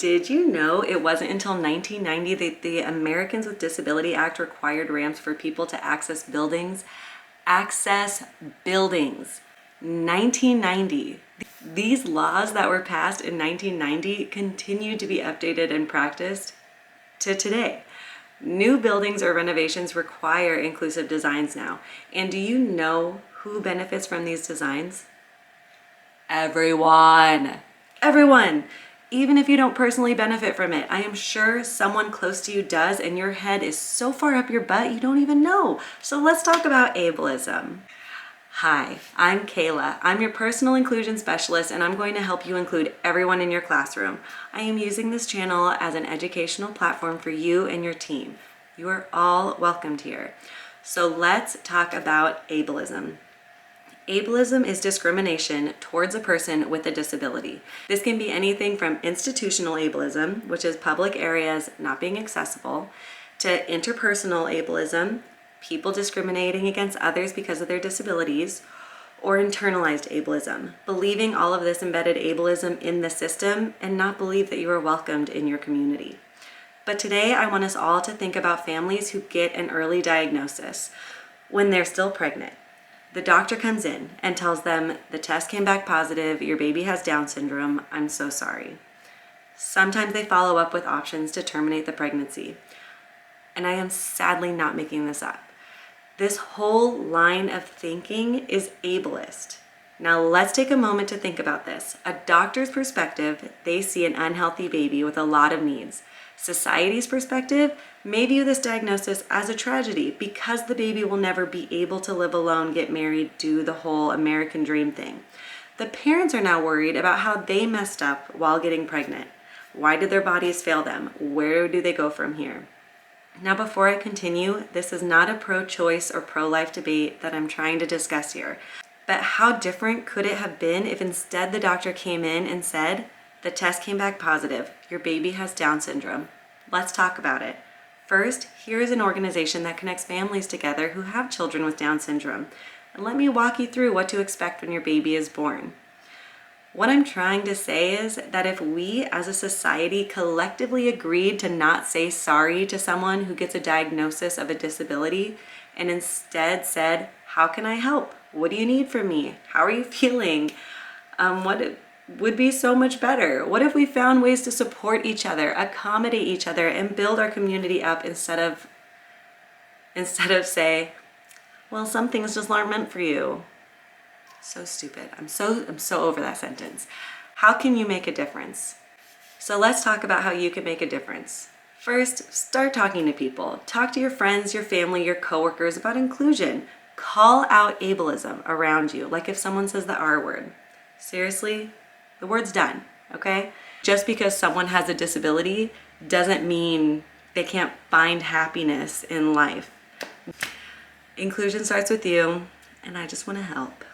Did you know it wasn't until 1990 that the Americans with Disability Act required ramps for people to access buildings? Access buildings. 1990. These laws that were passed in 1990 continue to be updated and practiced to today. New buildings or renovations require inclusive designs now. And do you know who benefits from these designs? Everyone. Everyone. Even if you don't personally benefit from it, I am sure someone close to you does, and your head is so far up your butt you don't even know. So let's talk about ableism. Hi, I'm Kayla. I'm your personal inclusion specialist, and I'm going to help you include everyone in your classroom. I am using this channel as an educational platform for you and your team. You are all welcomed here. So let's talk about ableism. Ableism is discrimination towards a person with a disability. This can be anything from institutional ableism, which is public areas not being accessible, to interpersonal ableism, people discriminating against others because of their disabilities, or internalized ableism, believing all of this embedded ableism in the system and not believe that you are welcomed in your community. But today I want us all to think about families who get an early diagnosis when they're still pregnant. The doctor comes in and tells them the test came back positive, your baby has Down syndrome, I'm so sorry. Sometimes they follow up with options to terminate the pregnancy. And I am sadly not making this up. This whole line of thinking is ableist. Now let's take a moment to think about this. A doctor's perspective, they see an unhealthy baby with a lot of needs. Society's perspective may view this diagnosis as a tragedy because the baby will never be able to live alone, get married, do the whole American dream thing. The parents are now worried about how they messed up while getting pregnant. Why did their bodies fail them? Where do they go from here? Now, before I continue, this is not a pro-choice or pro-life debate that I'm trying to discuss here. But how different could it have been if instead the doctor came in and said, the test came back positive, your baby has Down syndrome. Let's talk about it. First, here is an organization that connects families together who have children with Down syndrome. And let me walk you through what to expect when your baby is born. What I'm trying to say is that if we as a society collectively agreed to not say sorry to someone who gets a diagnosis of a disability and instead said, how can I help? What do you need from me? How are you feeling? What would be so much better? What if we found ways to support each other, accommodate each other, and build our community up instead of say, well, some things just aren't meant for you. So stupid. I'm so over that sentence. How can you make a difference? So let's talk about how you can make a difference. First, start talking to people. Talk to your friends, your family, your coworkers about inclusion. Call out ableism around you, like if someone says the R word. Seriously, the word's done, okay? Just because someone has a disability doesn't mean they can't find happiness in life. Inclusion starts with you, and I just want to help.